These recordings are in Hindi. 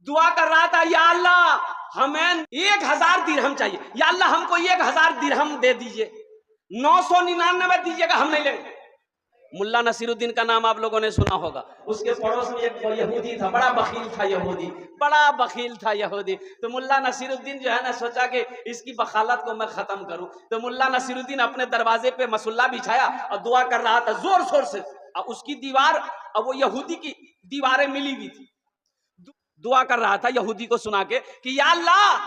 दुआ कर रहा था, या अल्लाह हमें 1000 दिरहम चाहिए, या अल्लाह हमको 1000 दिरहम दे दीजिए, 999 दीजिएगा, हम नहीं लेंगे। मुल्ला नसीरुद्दीन का नाम आप लोगों ने सुना होगा। उसके पड़ोस में एक यहूदी था, बड़ा बखील था यहूदी, बड़ा बखील था यहूदी। तो मुल्ला नसीरुद्दीन जो है ना, सोचा कि इसकी बखालत को मैं खत्म करूं। तो मुल्ला नसीरुद्दीन अपने दरवाजे पे मसल्ला बिछाया और दुआ कर रहा था जोर शोर से। और उसकी दीवार, और वो यहूदी की दीवारें मिली हुई थी। दुआ कर रहा था यहूदी को सुना के कि या अल्लाह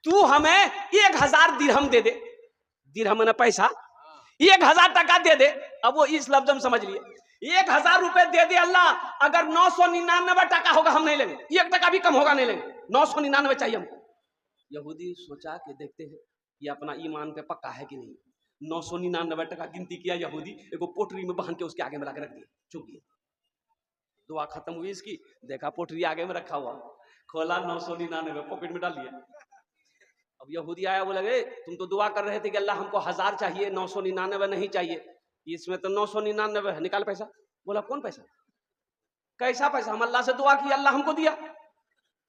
तू हमें 1000 दिरहम दे दे। दिरहम ना पैसा, 1000 टका दे दे। अब वो इस लफ्ज में समझ लिए, 1000 रुपए दे दे अल्लाह, अगर 999 टका होगा हम नहीं लेंगे, 1 टका भी कम होगा नहीं लेंगे, 999 चाहिए हमको। यहूदी सोचा कि देखते हैं ये अपना ईमान पे पक्का है कि नहीं। 999 टका गिनती किया यहूदी, एगो पोटरी में बांध के उसके आगे में रख दिया, चुप गया। दुआ खत्म हुई इसकी, देखा पोटरी आगे में रखा हुआ, खोला 999 पॉकेट में डाल लिया। अब यहूदी आया, बोला तुम तो दुआ कर रहे थे कि अल्लाह हमको 1000 चाहिए, 999 नहीं चाहिए, इसमें तो 999 है, निकाल पैसा। बोला कौन पैसा, कैसा पैसा, हम अल्लाह से दुआ की, अल्लाह हमको दिया।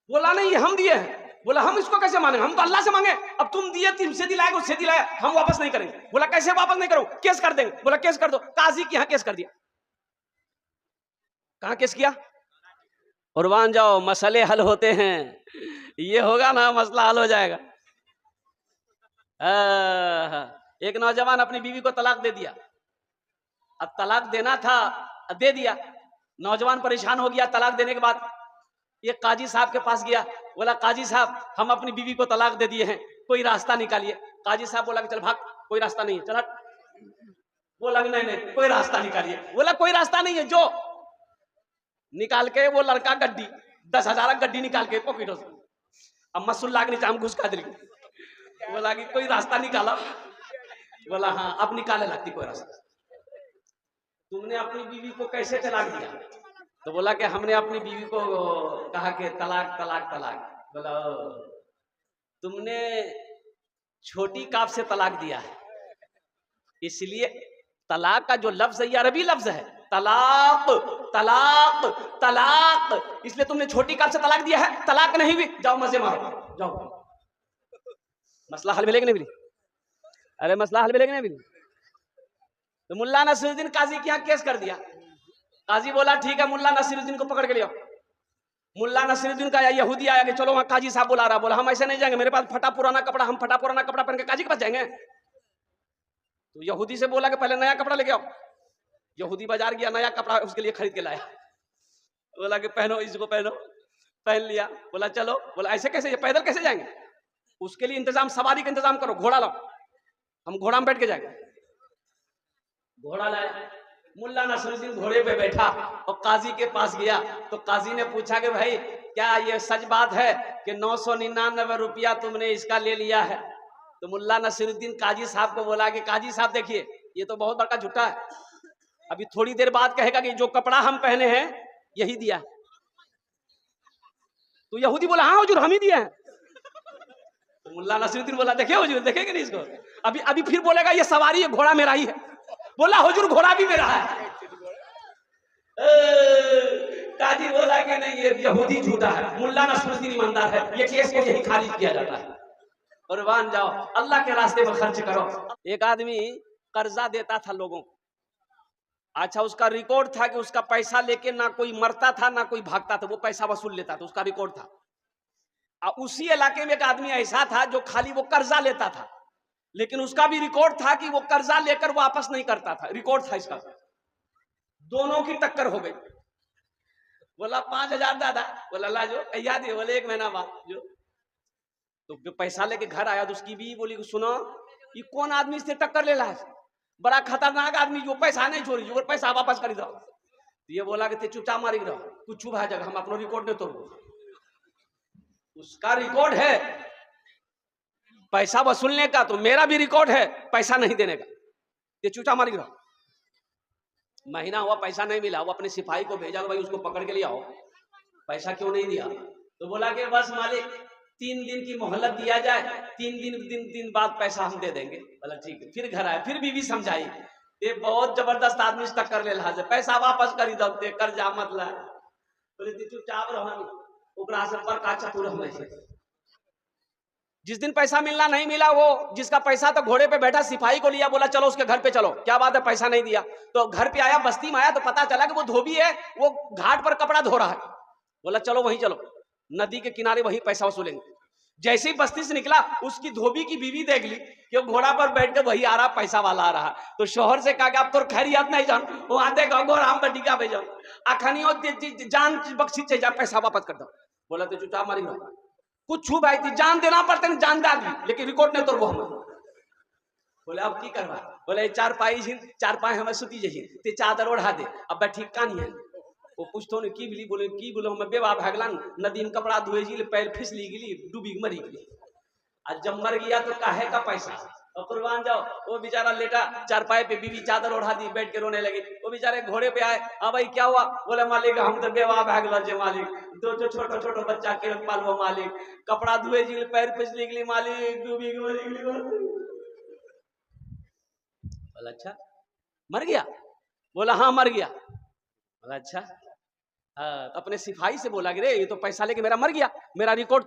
बोला नहीं ये हम दिए हैं। बोला हम इसको कैसे माने, हम तो अल्लाह से मांगे, अब तुम दिए, तुमसे दिलाएगा, उससे दिलाया, हम वापस नहीं करेंगे। बोला कैसे वापस नहीं करो, केस कर देंगे। बोला केस कर दो, काजी के यहाँ केस कर दिया। कहाँ केस किया, कुर्बान जाओ, मसले हल होते हैं, ये होगा ना मसला हल हो जाएगा। एक नौजवान अपनी बीवी को तलाक दे दिया। अब तलाक देना था, दे दिया। नौजवान परेशान हो गया। तलाक देने के बाद ये काजी साहब के पास गया, बोला काजी साहब हम अपनी बीवी को तलाक दे दिए हैं, कोई रास्ता निकालिए। काजी साहब बोला कि चल भाग, कोई रास्ता नहीं है, चल हट। बोला नहीं नहीं कोई रास्ता निकालिए। बोला कोई रास्ता नहीं है, जो निकाल के वो लड़का गड्डी 10,000 गड्डी निकाल के पॉकेटों से, अब मसुल्ला के नीचे हम घुस खा दिली। बोला कि कोई रास्ता निकाला। बोला हाँ अब निकाले लगती कोई रास्ता। तुमने अपनी बीवी को कैसे तलाक दिया? तो बोला कि हमने अपनी बीवी को कहा कि तलाक तलाक तलाक। बोला तुमने छोटी काफ से तलाक दिया है, इसलिए तलाक का जो लफ्ज है ये अरबी लफ्ज है, तलाक तलाक तलाक, इसलिए तुमने छोटी काफ से तलाक दिया है। तलाक नहीं हुई, जाओ मजे मारो, जाओ। मसला हल मिलेगा नहीं मिली? अरे मसला हल मिलेगा नहीं मिली? तो मुल्ला नसीरुद्दीन काजी के यहाँ केस कर दिया। काजी बोला ठीक है, मुल्ला नसीरुद्दीन को पकड़ के लिया। मुल्ला नसीरुद्दीन का यहूदी आया कि चलो वहां काजी साहब बुला रहा। बोला हम ऐसे नहीं जाएंगे, मेरे पास फटा पुराना कपड़ा, हम फटा पुराना कपड़ा पहन के काजी के पास जाएंगे। तो यहूदी से बोला कि पहले नया कपड़ा लेके आओ। यहूदी बाजार गया, नया कपड़ा उसके लिए खरीद के लाया। बोला कि पहनो, इसको पहनो, पहन लिया। बोला चलो। बोला ऐसे कैसे, पैदल कैसे जाएंगे? उसके लिए इंतजाम, सवारी का इंतजाम करो, घोड़ा लाओ, हम घोड़ा में बैठ के जाएंगे। घोड़ा लाया, मुल्ला नसीरुद्दीन घोड़े पे बैठा और काजी के पास गया। तो काजी ने पूछा कि भाई क्या ये सच बात है कि 999 रुपया तुमने इसका ले लिया है? तो मुल्ला नसीरुद्दीन काजी साहब को बोला कि काजी साहब देखिए ये तो बहुत बड़ा झूठा है, अभी थोड़ी देर बाद कहेगा कि जो कपड़ा हम पहने हैं यही दिया। तो यहूदी बोला हाँ हुजूर हम ही दिया है। तो मुल्ला नसीरुद्दीन बोला देखिए हुजूर, देखेंगे नहीं इसको, अभी अभी फिर बोलेगा ये सवारी है, घोड़ा मेरा ही है। बोला हुजूर घोड़ा भी मेरा है। काजी बोला कि नहीं ये यहूदी झूठा है, मुल्ला नसीरुद्दीन ईमानदार है, ये केस को यही खारिज किया जाता है। कुर्बान जाओ, अल्लाह के रास्ते में खर्च करो। एक आदमी कर्जा देता था लोगों को। अच्छा उसका रिकॉर्ड था कि उसका पैसा लेके ना कोई मरता था ना कोई भागता था, वो पैसा वसूल लेता था, उसका रिकॉर्ड था। और उसी इलाके में एक आदमी ऐसा था जो खाली वो कर्जा लेता था, लेकिन उसका भी रिकॉर्ड था कि वो कर्जा लेकर वापस नहीं करता था, रिकॉर्ड था इसका। दोनों की टक्कर हो गई। बोला 5,000 दादा। बोला ला जो याद है। बोले 1 महीना बाद जो। तो पैसा लेके घर आया तो उसकी भी बोली सुनो ये कौन आदमी से टक्कर ले रहा है, बड़ा खतरनाक आदमी, जो पैसा नहीं छोड़ी, जो पैसा वापस कर दो। ये बोला कि चुपचाप मारी रहो, तू चुप है जगह, हम अपना रिकॉर्ड नहीं तोड़ो। उसका रिकॉर्ड है पैसा वसूलने का, तो मेरा भी रिकॉर्ड है पैसा नहीं देने का, ये चूचा मारी रहो। महीना हुआ पैसा नहीं मिला, वो अपने सिपाही को भेजा भाई उसको पकड़ के ले आओ, पैसा क्यों नहीं दिया? तो बोला कि बस मालिक 3 दिन की मोहलत दिया जाए, 3 दिन बाद पैसा हम दे देंगे। बोला ठीक है। फिर घर आए, फिर बीवी समझाई, ये बहुत जबरदस्त आदमी से टक्कर ले रहा है, पैसा वापस कर दो, कर्जा मत ला। बोले चुपचाप रहो, ओकरा से पर का चतुर हम ऐसे। जिस दिन पैसा मिलना नहीं मिला, वो जिसका पैसा तो घोड़े पे बैठा सिपाही को लिया, बोला चलो उसके घर पे चलो। क्या बात है, पैसा नहीं दिया। तो घर पे आया, बस्ती में आया तो पता चला कि वो धोबी है, वो घाट पर कपड़ा धो रहा है। बोला चलो वहीं चलो, नदी के किनारे वहीं पैसा वसूलेंगे। जैसे ही बस्ती से निकला, उसकी धोबी की बीवी देख ली कि वो घोड़ा पर बैठ के वही आ रहा, पैसा वाला आ रहा। तो शोहर से कहा कि आप तो खैरियत नहीं जान, वहां देखो घोड़ा हम बटिका भेजो अखनी जान बख्शी चाहिए, पैसा वापस कर दो। बोला तो चुपचाप मारी कुछ छू भाई थी, जान देना पड़ते नहीं, जान दागी, लेकिन रिकॉर्ड नहीं तो वो हम। बोले अब की करवा। बोले चार पाई हमें सुती जही ते चादर ओढ़ा दे, अब बैठी कानी है। वो पूछतो ने की बिली, बोले की बोले मैं बेवा भागला नदी में कपड़ा धोए जी, पैर फिसली गिली, डूबी मरी गई। आज जब मर गया तो काहे का पैसा, और कुर्बान जाओ। वो बेचारा लेटा चारपाई पे, बीवी चादर ओढ़ा दी, बैठ के रोने लगे। वो बेचारे घोड़े पे आए, हाँ भाई क्या हुआ। बोले मालिक हम तो बेवा भागल जे मालिक, दो छोटो छोटो बच्चा के पालवो मालिक, कपड़ा धुए जी, पैर फिसली गली मालिक, डूबी मरी गली। बोला अच्छा मर गया। बोला हाँ मर गया। बोला अच्छा। तो अपने सिपाही से बोला कि रे ये तो पैसा लेके मेरा मर गया, मेरा रिकॉर्ड